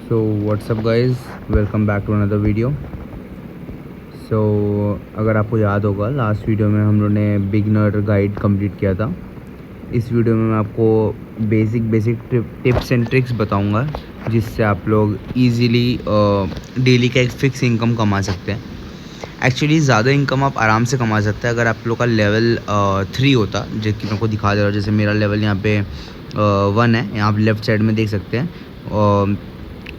So what's up guys, welcome back to another video. So अगर आपको याद होगा, लास्ट वीडियो में हम लोग ने बिगनर गाइड कंप्लीट किया था। इस वीडियो में मैं आपको बेसिक टिप्स एंड ट्रिक्स बताऊंगा जिससे आप लोग इजीली डेली का एक फ़िक्स इनकम कमा सकते हैं। एक्चुअली ज़्यादा इनकम आप आराम से कमा सकते हैं अगर आप लोग का लेवल 3 होता, जो कि मैं को दिखा दे रहा हूँ। जैसे मेरा लेवल यहाँ पे 1 है, यहाँ आप लेफ़्ट साइड में देख सकते हैं।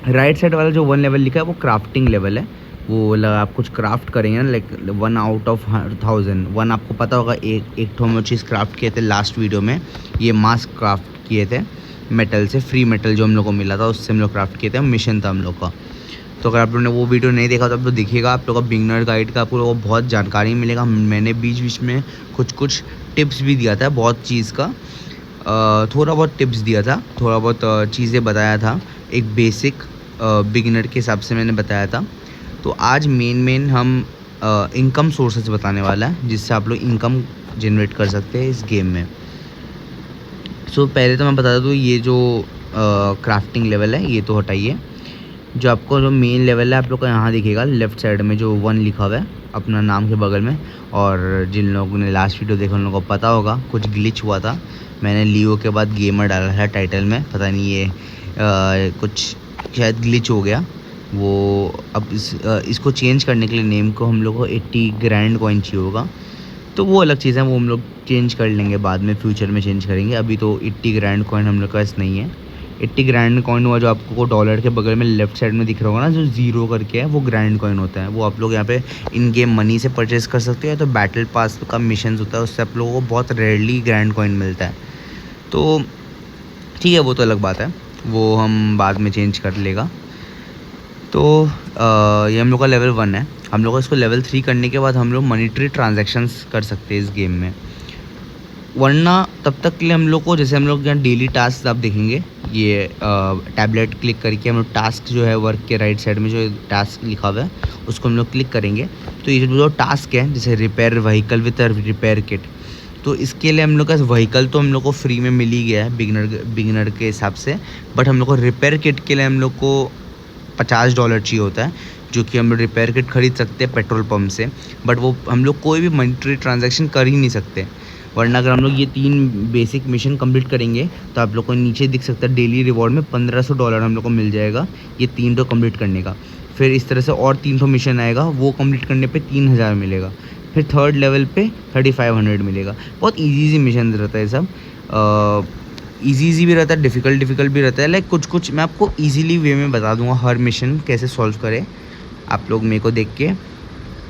राइट साइड वाला जो 1 लेवल लिखा है वो क्राफ्टिंग लेवल है। वो आप कुछ क्राफ्ट करेंगे ना, लाइक 1 आउट ऑफ 1000 1। आपको पता होगा एक ठो हम चीज़ क्राफ्ट किए थे लास्ट वीडियो में, ये मास्क क्राफ्ट किए थे मेटल से। फ्री मेटल जो हम लोग को मिला था उससे हम लोग क्राफ्ट किए थे, मिशन था हम लोग का। तो अगर आप लोगों ने वो वीडियो नहीं देखा तो आप लोग देखिएगा, आप लोग का बिगनर गाइड का आपको बहुत जानकारी मिलेगा। मैंने बीच बीच में कुछ टिप्स भी दिया था, बहुत चीज़ का थोड़ा बहुत टिप्स दिया था, थोड़ा बहुत चीज़ें बताया था, एक बेसिक बिगिनर के हिसाब से मैंने बताया था। तो आज मेन हम इनकम सोर्सेज बताने वाला है जिससे आप लोग इनकम जनरेट कर सकते हैं इस गेम में। सो पहले तो मैं बता दूँ, ये जो क्राफ्टिंग लेवल है ये तो हटाइए। जो आपको जो मेन लेवल है आप लोग का यहाँ दिखेगा लेफ़्ट साइड में जो 1 लिखा हुआ है अपना नाम के बगल में। और जिन लोगों ने लास्ट वीडियो देखा उन लोगों को पता होगा कुछ ग्लिच हुआ था, मैंने लियो के बाद गेमर डाला है टाइटल में। पता नहीं ये कुछ शायद ग्लिच हो गया। वो अब इसको चेंज करने के लिए नेम को हम लोग को 80 ग्रैंड कॉइन चाहिए होगा। तो वो अलग चीज़ है, वो हम लोग चेंज कर लेंगे बाद में, फ्यूचर में चेंज करेंगे। अभी तो 80 ग्रैंड कॉइन हम लोग के पास नहीं है। 80 ग्रैंड कॉइन हुआ जो आपको डॉलर के बगल में लेफ्ट साइड में दिख रहा होगा ना, जो ज़ीरो करके है, वो ग्रैंड कॉइन होता है। वो आप लोग यहाँ पे इन गेम मनी से परचेस कर सकते हो। तो बैटल पास का मिशन होता है, उससे आप लोगों को बहुत रेयरली ग्रैंड कॉइन मिलता है। तो ठीक है, वो तो अलग बात है, वो हम बाद में चेंज कर लेगा। तो ये हम लोग का लेवल 1 है। हम लोग को इसको लेवल 3 करने के बाद हम लोग मॉनिटरी ट्रांजैक्शंस कर सकते हैं इस गेम में। वरना तब तक के लिए हम लोग को, जैसे हम लोग यहाँ डेली टास्क आप देखेंगे, ये टैबलेट क्लिक करके हम लोग टास्क जो है वर्क के राइट साइड में जो टास्क लिखा हुआ है उसको हम लोग क्लिक करेंगे। तो ये जो टास्क है, जैसे repair vehicle with repair kit, तो इसके लिए हम लोग का व्हीकल तो हम लोग को फ्री में मिल ही गया है बिगिनर के हिसाब से। बट हम लोग को रिपेयर किट के लिए हम लोग को $50 चाहिए होता है, जो कि हम लोग रिपेयर किट खरीद सकते हैं पेट्रोल पंप से। बट वो हम लोग कोई भी मॉनिटरी ट्रांजैक्शन कर ही नहीं सकते। वरना अगर हम लोग ये 3 बेसिक मिशन कंप्लीट करेंगे तो आप लोग को नीचे दिख सकता है डेली रिवॉर्ड में $1500 हम लोग को मिल जाएगा ये 3 तो कंप्लीट करने का। फिर इस तरह से और 3 मिशन आएगा, वो कंप्लीट करने पे 3000 मिलेगा। फिर थर्ड लेवल पे 3500 मिलेगा। बहुत ईजी मिशन रहता है सब, ईजी भी रहता है, डिफ़िकल्ट भी रहता है। लाइक कुछ मैं आपको ईजीली वे में बता दूंगा हर मिशन कैसे सॉल्व करें। आप लोग मेरे को देख के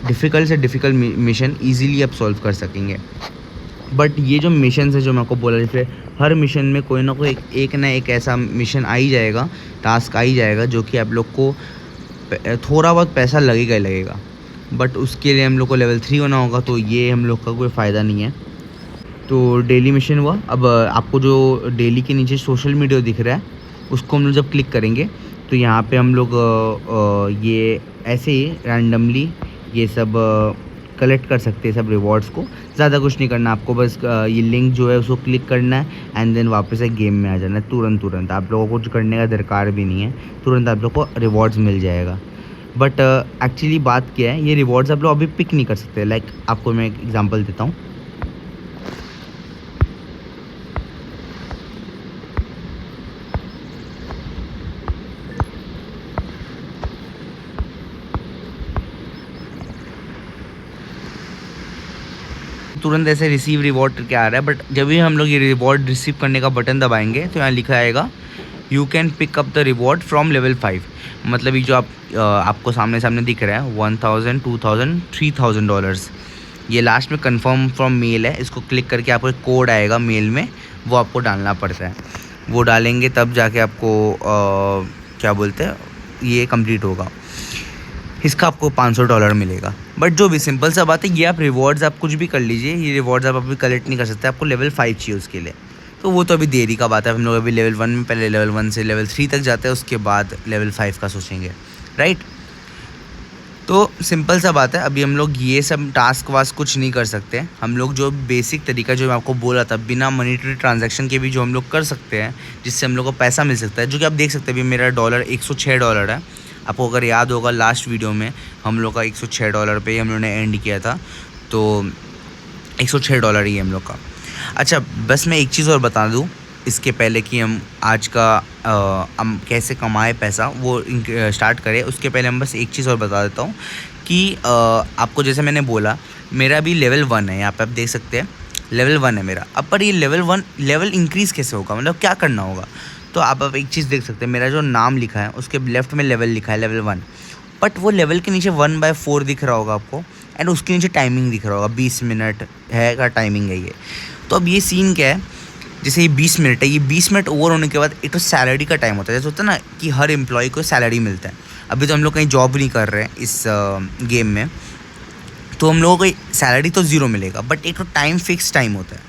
डिफ़िकल्ट से डिफ़िकल्ट मिशन ईजीली आप सॉल्व कर सकेंगे। बट ये जो मिशन है जो मैं आपको बोला, जैसे हर मिशन में कोई ना कोई एक ना एक ऐसा मिशन आ ही जाएगा, टास्क आ ही जाएगा, जो कि आप लोग को थोड़ा बहुत पैसा लगेगा ही लगेगा। बट उसके लिए हम लोग को लेवल 3 होना होगा, तो ये हम लोग का कोई फ़ायदा नहीं है। तो डेली मिशन हुआ। अब आपको जो डेली के नीचे सोशल मीडिया दिख रहा है उसको हम लोग जब क्लिक करेंगे तो यहाँ पे हम लोग ये ऐसे ही रैंडमली ये सब कलेक्ट कर सकते हैं सब रिवॉर्ड्स को। ज़्यादा कुछ नहीं करना आपको, बस ये लिंक जो है उसको क्लिक करना है एंड देन वापस से गेम में आ जाना है। तुरंत आप लोगों को कुछ करने का दरकार भी नहीं है, तुरंत आप लोग को रिवॉर्ड्स मिल जाएगा। बट एक्चुअली बात क्या है, ये रिवॉर्ड्स आप लोग अभी पिक नहीं कर सकते। लाइक आपको मैं एक एग्जांपल देता हूँ। तुरंत ऐसे रिसीव रिवॉर्ड करके आ रहा है, बट जब भी हम लोग ये रिवॉर्ड रिसीव करने का बटन दबाएंगे तो यहाँ लिखा आएगा you can pick up the reward from level 5। मतलब ये जो आपको सामने दिख रहा है 1000 2000 $3000, ये लास्ट में कंफर्म फ्रॉम मेल है। इसको क्लिक करके आपको एक कोड आएगा मेल में, वो आपको डालना पड़ता है। वो डालेंगे तब जाके आपको क्या बोलते हैं, ये कंप्लीट होगा। इसका आपको $500 मिलेगा। बट जो भी सिंपल सा बात है, ये आप रिवॉर्ड्स आप कुछ भी कर लीजिए, ये रिवॉर्ड्स आप अभी कलेक्ट नहीं कर सकते, आपको लेवल 5 चाहिए उसके लिए। तो वो तो अभी देरी का बात है। हम लोग अभी लेवल 1 में, पहले लेवल 1 से लेवल 3 तक जाते हैं, उसके बाद लेवल 5 का सोचेंगे, राइट। तो सिंपल सा बात है, अभी हम लोग ये सब टास्क वास्क कुछ नहीं कर सकते। हम लोग जो बेसिक तरीका जो मैं आपको बोला था बिना मॉनेटरी ट्रांजैक्शन के भी जो हम लोग कर सकते हैं, जिससे हम लोग को पैसा मिल सकता है, जो कि आप देख सकते हैं अभी मेरा डॉलर $106 है। आपको अगर याद होगा लास्ट वीडियो में हम लोग का $106 पे ही हम लोगों ने एंड किया था, तो $106 ही है हम लोग का। अच्छा, बस मैं एक चीज़ और बता दूं इसके पहले कि हम आज का हम कैसे कमाए पैसा वो स्टार्ट करें, उसके पहले हम बस एक चीज़ और बता देता हूँ कि आपको जैसे मैंने बोला मेरा भी लेवल 1 है, यहाँ पे आप देख सकते हैं लेवल 1 है मेरा। अब पर ये लेवल इंक्रीज़ कैसे होगा, मतलब क्या करना होगा। तो आप एक चीज़ देख सकते हैं, मेरा जो नाम लिखा है उसके लेफ्ट में लेवल लिखा है लेवल 1, बट वो लेवल के नीचे 1/4 दिख रहा होगा आपको, एंड उसके नीचे टाइमिंग दिख रहा होगा 20 मिनट है का टाइमिंग है ये। तो अब ये सीन क्या है, जैसे ये 20 मिनट है, ये 20 मिनट ओवर होने के बाद एक तो सैलरी का टाइम होता है। जैसे होता है ना कि हर एम्प्लॉय को सैलरी मिलता है। अभी तो हम लोग कहीं जॉब नहीं कर रहे हैं इस गेम में, तो हम लोगों को सैलरी तो ज़ीरो मिलेगा, बट एक तो टाइम फिक्स टाइम होता है।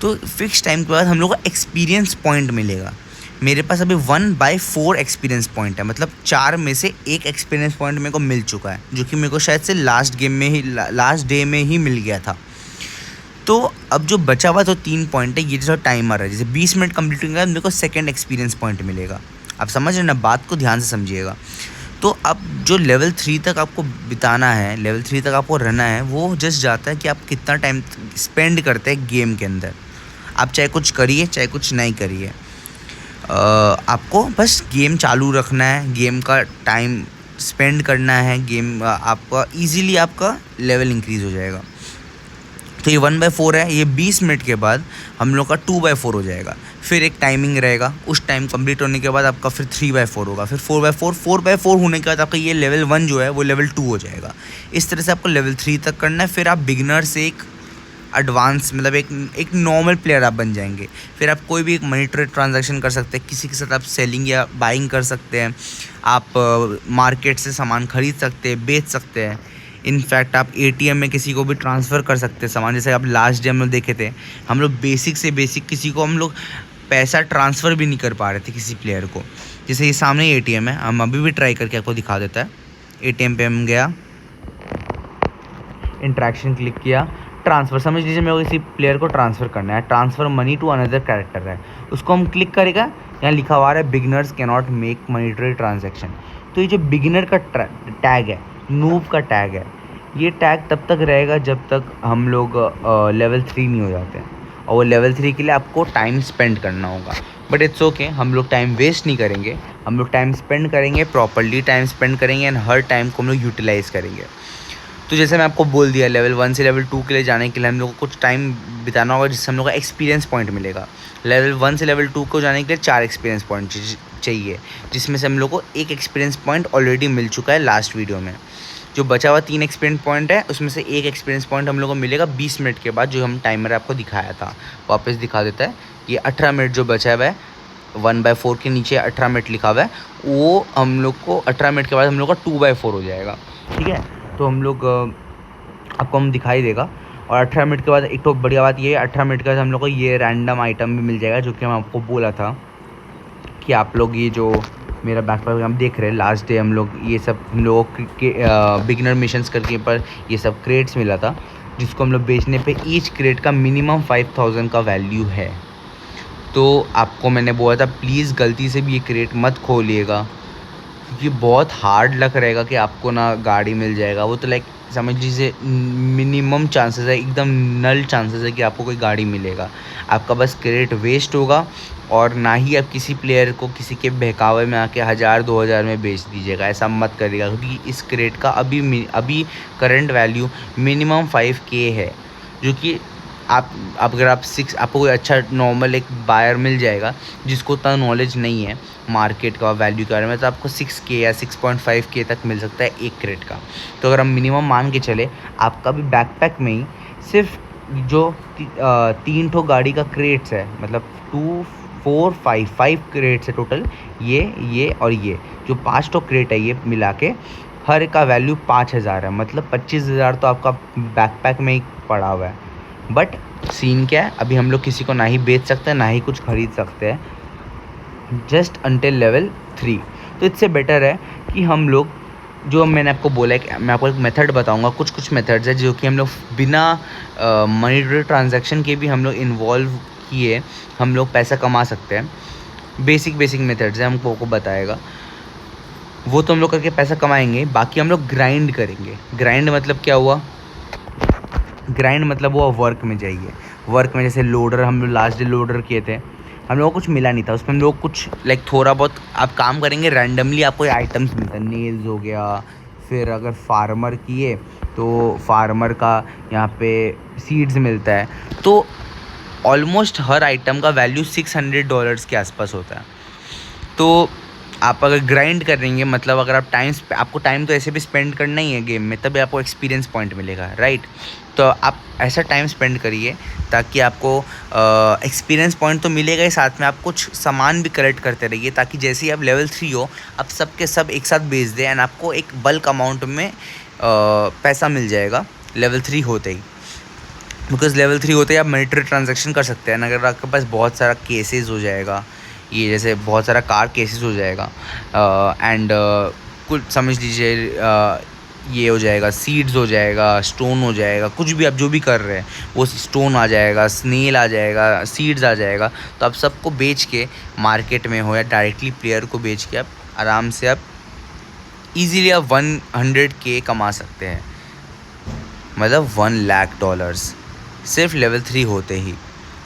तो फिक्स टाइम के बाद हम लोग को एक्सपीरियंस पॉइंट मिलेगा। मेरे पास अभी 1/4 एक्सपीरियंस पॉइंट है, मतलब 4 में से एक एक्सपीरियंस पॉइंट मेरे को मिल चुका है, जो कि मेरे को शायद से लास्ट डे में ही मिल गया था। तो अब जो बचा हुआ तो 3 पॉइंट है, ये जो टाइमर है, जैसे 20 मिनट कंप्लीट होने के बाद मेरे को सेकेंड एक्सपीरियंस पॉइंट मिलेगा। आप समझ रहे हैं ना, बात को ध्यान से समझिएगा। तो अब जो लेवल 3 तक आपको बिताना है, लेवल 3 तक आपको रहना है, वो जस्ट जाता है कि आप कितना टाइम स्पेंड करते हैं गेम के अंदर। आप चाहे कुछ करिए चाहे कुछ नहीं करिए, आपको बस गेम चालू रखना है, गेम का टाइम स्पेंड करना है, गेम आपका ईज़िली आपका लेवल इंक्रीज़ हो जाएगा। तो ये 1/4 है, ये 20 मिनट के बाद हम लोग का 2/4 हो जाएगा। फिर एक टाइमिंग रहेगा, उस टाइम कंप्लीट होने के बाद आपका फिर 3/4 होगा, फिर 4/4 होने के बाद आपका ये लेवल 1 जो है वो लेवल 2 हो जाएगा। इस तरह से आपको लेवल 3 तक करना है। फिर आप बिगिनर से एक एडवांस, मतलब एक नॉर्मल प्लेयर आप बन जाएंगे। फिर आप कोई भी एक मनी ट्रेड ट्रांजैक्शन कर सकते हैं, किसी के साथ आप सेलिंग या बाइंग कर सकते हैं, आप मार्केट से सामान खरीद सकते हैं, बेच सकते हैं। इनफैक्ट आप एटीएम में किसी को भी ट्रांसफ़र कर सकते हैं सामान। जैसे आप लास्ट डे हम लोग देखे थे, हम लोग बेसिक से बेसिक किसी को हम लोग पैसा ट्रांसफ़र भी नहीं कर पा रहे थे किसी प्लेयर को। जैसे ये सामने एटीएम है, हम अभी भी ट्राई करके आपको दिखा देता है। एटीएम पे हम गया, इंट्रैक्शन क्लिक किया, ट्रांसफ़र, समझ लीजिए मेरे को किसी प्लेयर को ट्रांसफ़र करना है, transfer money to another character है, उसको हम क्लिक करेगा, यहाँ लिखा हुआ है beginners cannot make money trade transaction. तो ये जो बिगिनर का टैग है, नूब का टैग है, ये टैग तब तक रहेगा जब तक हम लोग लेवल 3 नहीं हो जाते हैं, और वो लेवल 3 के लिए आपको टाइम स्पेंड करना होगा। बट इट्स ओके, हम लोग टाइम वेस्ट नहीं करेंगे, हम लोग टाइम स्पेंड करेंगे, प्रॉपर्ली टाइम स्पेंड करेंगे, एंड हर टाइम को हम लोग यूटिलाइज़ करेंगे। तो जैसे मैं आपको बोल दिया, लेवल 1 से लेवल 2 के लिए जाने के लिए हम लोग को कुछ टाइम बिताना होगा, जिससे हम लोग का एक्सपीरियंस पॉइंट मिलेगा। लेवल 1 से लेवल 2 को जाने के लिए 4 एक्सपीरियंस पॉइंट चाहिए, जिसमें से हम लोग को एक एक्सपीरियंस पॉइंट ऑलरेडी मिल चुका है लास्ट वीडियो में। जो बचा हुआ 3 एक्सपीरियंस पॉइंट है, उसमें से एक एक्सपीरियंस पॉइंट हम लोग को मिलेगा 20 मिनट के बाद, जो हम टाइमर आपको दिखाया था। वापस दिखा देता है, ये 18 मिनट जो बचा हुआ है, 1/4 के नीचे 18 मिनट लिखा हुआ है, वो हम लोग को 18 मिनट के बाद हम लोग का 2/4 हो जाएगा। ठीक है, तो हम लोग आपको हम दिखाई देगा। और 18 मिनट के बाद एक तो बढ़िया बात ये है, 18 मिनट के बाद हम लोग को ये रैंडम आइटम भी मिल जाएगा, जो कि हम आपको बोला था कि आप लोग ये जो मेरा बैकपैक हम देख रहे हैं, लास्ट डे हम लोग ये सब हम लोगों के बिगिनर मिशंस करके पर ये सब क्रेट्स मिला था, जिसको हम लोग बेचने पे ईच क्रेट का मिनिमम 5000 का वैल्यू है। तो आपको मैंने बोला था प्लीज़ गलती से भी ये क्रेट मत खोलिएगा, क्योंकि बहुत हार्ड लक रहेगा कि आपको ना गाड़ी मिल जाएगा। वो तो लाइक समझ लीजिए मिनिमम चांसेस है, एकदम नल चांसेस है कि आपको कोई गाड़ी मिलेगा। आपका बस क्रेडिट वेस्ट होगा, और ना ही आप किसी प्लेयर को किसी के बहकावे में आके 1000-2000 में बेच दीजिएगा, ऐसा मत करिएगा, क्योंकि इस क्रेडिट का अभी करंट वैल्यू मिनिमम 5K है, जो कि आप अगर आप आपको कोई अच्छा नॉर्मल एक बायर मिल जाएगा जिसको उतना नॉलेज नहीं है मार्केट का वैल्यू के बारे में, तो आपको 6K या 6.5K तक मिल सकता है एक क्रेट का। तो अगर हम मिनिमम मान के चले, आपका भी बैकपैक में ही सिर्फ जो 3 ठो गाड़ी का क्रेट्स है, मतलब 2, 4, 5 क्रेट्स है टोटल, ये और ये जो 5 ठो क्रेट है, ये मिला के हर का वैल्यू 5000 है, मतलब 25,000 तो आपका बैकपैक में ही पड़ा हुआ है। बट सीन क्या है, अभी हम लोग किसी को ना ही बेच सकते हैं ना ही कुछ खरीद सकते हैं, जस्ट अंटिल लेवल 3। तो इससे बेटर है कि हम लोग जो मैंने आपको बोला है कि मैं आपको एक मेथड बताऊंगा, कुछ कुछ मेथड्स है जो कि हम लोग बिना मनी ट्रांजैक्शन के भी हम लोग इन्वॉल्व किए हम लोग पैसा कमा सकते हैं। बेसिक बेसिक मेथड्स है, हमको को बताएगा, वो तो हम लोग करके पैसा कमाएंगे। बाकी हम लोग ग्राइंड करेंगे। ग्राइंड मतलब क्या हुआ? ग्राइंड मतलब वो वर्क में जाइए। वर्क में जैसे लोडर, हम लोग लास्ट डे लोडर किए थे, हम लोगों को कुछ मिला नहीं था उसमें। हम लोग कुछ लाइक थोड़ा बहुत आप काम करेंगे, रैंडमली आपको आइटम्स मिलता है, नेल्स हो गया। फिर अगर फार्मर किए तो फार्मर का यहाँ पे सीड्स मिलता है। तो ऑलमोस्ट हर आइटम का वैल्यू $600 के आसपास होता है। तो आप अगर ग्राइंड करेंगे, मतलब अगर आप आपको टाइम तो ऐसे भी स्पेंड करना ही है गेम में, तभी आपको एक्सपीरियंस पॉइंट मिलेगा, राइट? तो आप ऐसा टाइम स्पेंड करिए ताकि आपको एक्सपीरियंस पॉइंट तो मिलेगा ही, साथ में आप कुछ सामान भी कलेक्ट करते रहिए, ताकि जैसे ही आप लेवल 3 हो, आप सब के सब एक साथ बेच दें एंड आपको एक बल्क अमाउंट में पैसा मिल जाएगा लेवल 3 होते ही। बिकॉज लेवल 3 होते ही आप मनी ट्रांजेक्शन कर सकते हैं। अगर आपके पास बहुत सारा केसेस हो जाएगा, ये जैसे बहुत सारा कार केसेस हो जाएगा, एंड कुछ समझ लीजिए ये हो जाएगा, सीड्स हो जाएगा, स्टोन हो जाएगा, कुछ भी आप जो भी कर रहे हैं वो स्टोन आ जाएगा, स्नेल आ जाएगा, सीड्स आ जाएगा। तो आप सबको बेच के मार्केट में हो या डायरेक्टली प्लेयर को बेच के आप आराम से आप इजीली आप 100K कमा सकते हैं, मतलब $1 लाख सिर्फ लेवल 3 होते ही।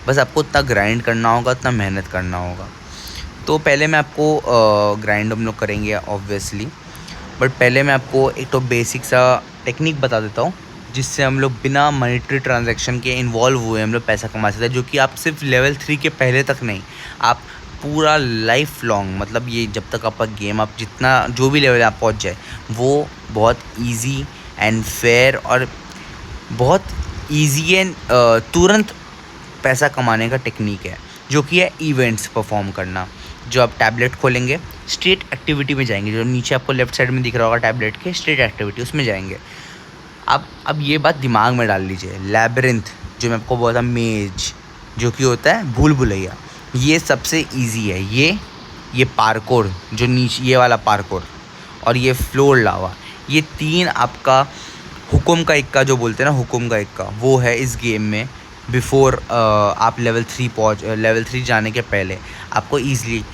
बस आपको उतना ग्राइंड करना होगा, उतना मेहनत करना होगा। तो पहले मैं आपको ग्राइंड हम लोग करेंगे ऑब्वियसली, बट पहले मैं आपको एक तो बेसिक सा टेक्निक बता देता हूँ, जिससे हम लोग बिना मॉनेटरी ट्रांजैक्शन के इन्वॉल्व हुए हम लोग पैसा कमा सकते हैं, जो कि आप सिर्फ लेवल 3 के पहले तक नहीं, आप पूरा लाइफ लॉन्ग, मतलब ये जब तक आपका गेम आप जितना जो भी लेवल आप पहुँच जाए, वो बहुत ईजी एंड फेयर और बहुत ईजी एंड तुरंत पैसा कमाने का टेक्निक है, जो कि है इवेंट्स परफॉर्म करना। जो आप टैबलेट खोलेंगे, स्ट्रेट एक्टिविटी में जाएंगे, जो नीचे आपको लेफ्ट साइड में दिख रहा होगा टैबलेट के, स्ट्रेट एक्टिविटी, उसमें जाएंगे। अब ये बात दिमाग में डाल लीजिए, लैबिरिंथ जो मैं आपको बोला था, मेज जो कि होता है भूल भुलैया, ये सबसे इजी है। ये पार्कोर, जो नीचे ये वाला पार्कोर, और ये फ्लोर लावा, ये तीन आपका हुकुम का इक्का जो बोलते हैं ना, हुकुम का इक्का, वो है इस गेम में। बिफोर आप लेवल 3 जाने के पहले आपको ईज़िली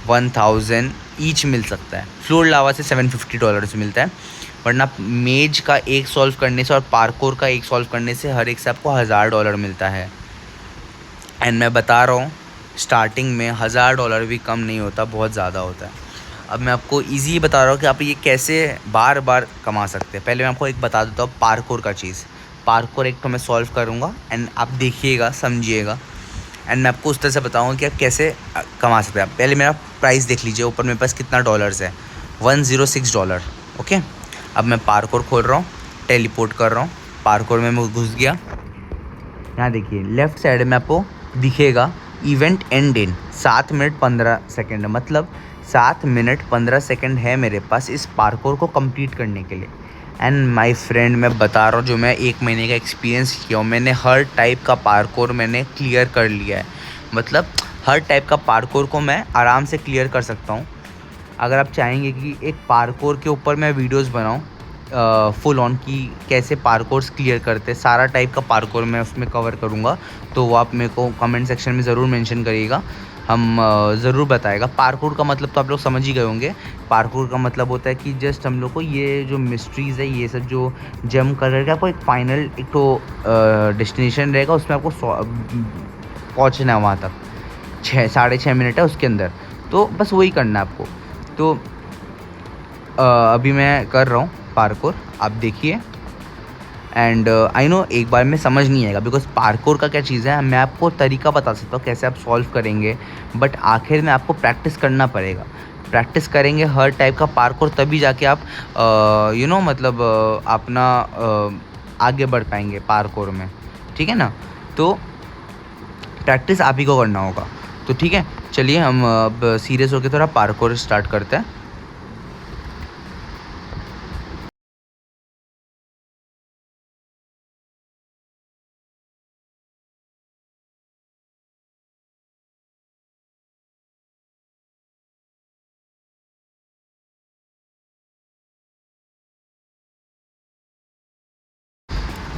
1000 ईच मिल सकता है। फ्लोर लावा से $750 मिलता है, वरना मेज का एक सॉल्व करने से और पार्कोर का एक सॉल्व करने से हर एक से आपको $1000 मिलता है। एंड मैं बता रहा हूँ, स्टार्टिंग में $1000 भी कम नहीं होता, बहुत ज़्यादा होता है। अब मैं आपको इजी बता रहा हूँ कि आप ये कैसे बार बार कमा सकते हैं। पहले मैं आपको एक बता देता हूँ पार्कोर का चीज़। पार्कोर एक तो मैं सॉल्व करूँगा एंड आप देखिएगा, समझिएगा, एंड मैं आपको उस तरह से बताऊँगा कि आप कैसे कमा सकते हैं। पहले मेरा प्राइस देख लीजिए, ऊपर मेरे पास कितना डॉलर्स है, $106। ओके, अब मैं पार्कोर खोल रहा हूँ, टेलीपोर्ट कर रहा हूँ, पार्कोर में मैं घुस गया। यहाँ देखिए लेफ्ट साइड में आपको दिखेगा event and in 7 minute 15 second, मतलब 7 मिनट 15 सेकेंड है मेरे पास इस पार्कोर को कंप्लीट करने के लिए। एंड माय फ्रेंड, मैं बता रहा हूँ, जो मैं 1 महीने का एक्सपीरियंस किया हूँ, मैंने हर टाइप का पार्कोर मैंने क्लियर कर लिया है। मतलब हर टाइप का पार्कोर को मैं आराम से क्लियर कर सकता हूँ। अगर आप चाहेंगे कि एक पार्कोर के ऊपर मैं वीडियोस बनाऊँ फुल ऑन की कैसे पार्कोर्स क्लियर करते, सारा टाइप का पार्कोर मैं उसमें कवर करूँगा, तो वो आप मेरे को कमेंट सेक्शन में ज़रूर मेंशन करिएगा, हम ज़रूर बताएगा। पार्कोर का मतलब तो आप लोग समझ ही गए होंगे। पार्कोर का मतलब होता है कि जस्ट हम लोग को ये जो मिस्ट्रीज़ है, ये सब जो जम करके आपको एक फाइनल एक तो डेस्टिनेशन रहेगा, उसमें आपको पहुँचना है वहाँ तक। 6-6.5 मिनट है उसके अंदर, तो बस वही करना है आपको। तो अभी मैं कर रहा हूँ पार्कोर, आप देखिए। एंड आई नो एक बार में समझ नहीं आएगा, बिकॉज पार्कोर का क्या चीज़ है, मैं आपको तरीका बता सकता हूँ कैसे आप सॉल्व करेंगे, बट आखिर में आपको प्रैक्टिस करना पड़ेगा। प्रैक्टिस करेंगे हर टाइप का पार्कोर, तभी जाके आप मतलब अपना आगे बढ़ पाएंगे पार्कोर में, ठीक है ना? तो प्रैक्टिस आप ही को करना होगा। तो ठीक है, चलिए हम अब सीरियस होकर थोड़ा पार्कोर स्टार्ट करते हैं।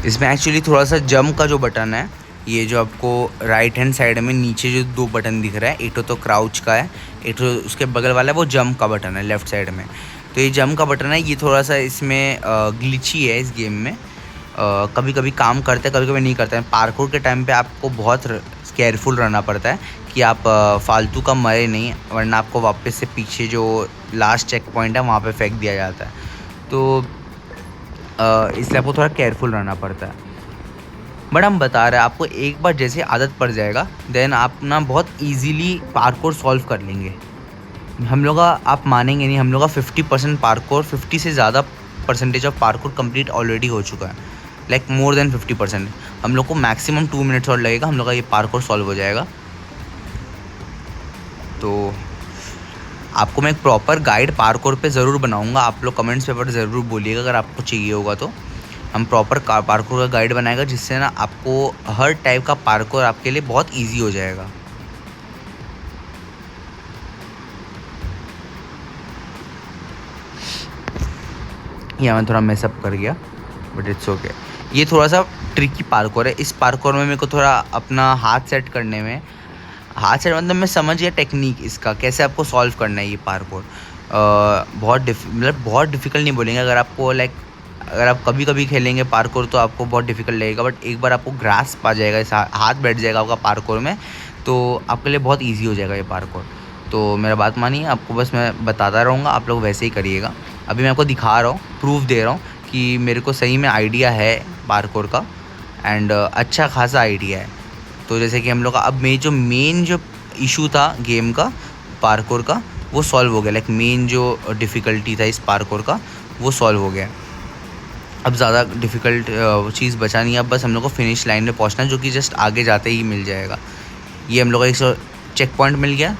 इसमें एक्चुअली थोड़ा सा जंप का जो बटन है, ये जो आपको राइट हैंड साइड में नीचे जो 2 बटन दिख रहा है, एक तो क्राउच का है, एक तो उसके बगल वाला है वो जंप का बटन है लेफ़्ट साइड में। तो ये जंप का बटन है, ये थोड़ा सा इसमें ग्लिची है इस गेम में। कभी कभी काम करता है, कभी कभी नहीं करता है। पार्कोर के टाइम पे आपको बहुत केयरफुल रहना पड़ता है कि आप फालतू का मरे नहीं, वरना आपको वापस से पीछे जो लास्ट चेक पॉइंट है वहाँ पे फेंक दिया जाता है। तो इसलिए आपको थोड़ा केयरफुल रहना पड़ता है। बट हम बता रहे हैं आपको, एक बार जैसे आदत पड़ जाएगा देन आप ना बहुत ईजीली पार्कोर सॉल्व कर लेंगे। हम लोग का, आप मानेंगे नहीं, हम लोग का 50% पार्कोर, 50 से ज़्यादा percentage of parkour complete already हो चुका है, लाइक मोर देन 50%। हम लोग को मैक्सिमम 2 मिनट्स और लगेगा, हम लोग का ये पार्कोर सॉल्व हो जाएगा। तो आपको मैं एक प्रॉपर गाइड पार्कोर पे ज़रूर बनाऊंगा, आप लोग कमेंट्स पे ज़रूर बोलिएगा अगर आपको चाहिए होगा तो। हम प्रॉपर पार्कोर का गाइड बनाएगा, जिससे ना आपको हर टाइप का पार्कोर आपके लिए बहुत ईजी हो जाएगा। यहाँ मैं थोड़ा मेसअप कर गया, बट इट्स ओके। ये थोड़ा सा ट्रिकी पार्कोर है। इस पार्कोर में मेरे को थोड़ा अपना हाथ सेट करने में, हाथ सेट मतलब मैं समझ गया टेक्निक इसका, कैसे आपको सॉल्व करना है ये पार्कोर। बहुत डिफ़िकल्ट नहीं बोलेंगे। अगर आपको अगर आप कभी कभी खेलेंगे पार्कोर तो आपको बहुत डिफ़िकल्ट लगेगा, बट एक बार आपको ग्रास्प आ जाएगा, इस हाथ बैठ जाएगा आपका पार्कोर में, तो आपके लिए बहुत ईजी हो जाएगा ये पार्कोर। तो मेरा बात मानिए, आपको बस मैं बताता रहूँगा, आप लोग वैसे ही करिएगा। अभी मैं आपको दिखा रहा हूँ, प्रूफ दे रहा हूँ कि मेरे को सही में आइडिया है पार्कोर का, एंड अच्छा खासा आइडिया है। तो जैसे कि हम लोग का अब मेन जो इशू था गेम का, पार्कोर का, वो सॉल्व हो गया। लाइक मेन जो डिफ़िकल्टी था इस पार्कोर का वो सॉल्व हो गया। अब ज़्यादा डिफ़िकल्ट चीज़ बचा नहीं है। अब बस हम लोग को फिनिश लाइन में पहुंचना है, जो कि जस्ट आगे जाते ही मिल जाएगा। ये हम लोग का 100 चेक पॉइंट मिल गया।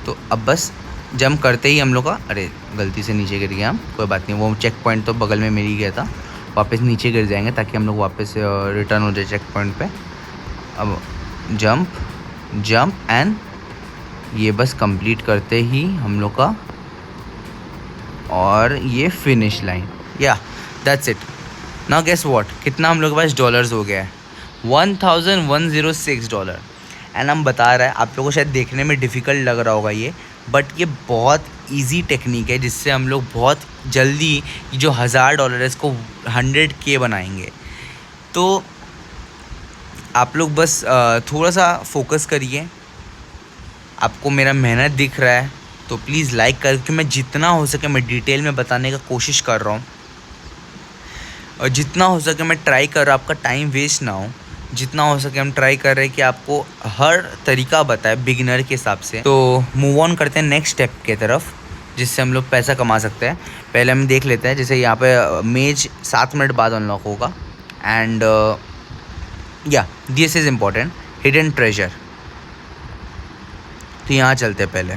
तो अब बस जंप करते ही हम लोग का, अरे गलती से नीचे गिर गया हम, कोई बात नहीं, वो चेक पॉइंट तो बगल में मिल ही गया था। वापस नीचे गिर जाएंगे ताकि हम लोग वापस रिटर्न हो जाए चेक पॉइंट पे। अब जंप एंड ये बस कंप्लीट करते ही हम लोग का, और ये फिनिश लाइन, या that's it. Now guess what, कितना हम लोग के पास डॉलर्स हो गया है? $1106। एंड हम बता रहा है, आप लोगों को शायद देखने में डिफ़िकल्ट लग रहा होगा ये, बट ये बहुत इजी टेक्निक है, जिससे हम लोग बहुत जल्दी जो $1000 है इसको 100K बनाएंगे। तो आप लोग बस थोड़ा सा फोकस करिए। आपको मेरा मेहनत दिख रहा है तो प्लीज़ लाइक कर, क्योंकि मैं जितना हो सके मैं डिटेल में बताने का कोशिश कर रहा हूँ, और जितना हो सके मैं ट्राई कर रहा हूँ आपका टाइम वेस्ट ना हो। जितना हो सके हम ट्राई कर रहे हैं कि आपको हर तरीका बताए बिगिनर के हिसाब से। तो मूव ऑन करते हैं नेक्स्ट स्टेप की तरफ, जिससे हम लोग पैसा कमा सकते हैं। पहले हम देख लेते हैं, जैसे यहाँ पे मेज 7 मिनट बाद अनलॉक होगा, एंड या this is important, hidden treasure. तो यहाँ चलते हैं पहले।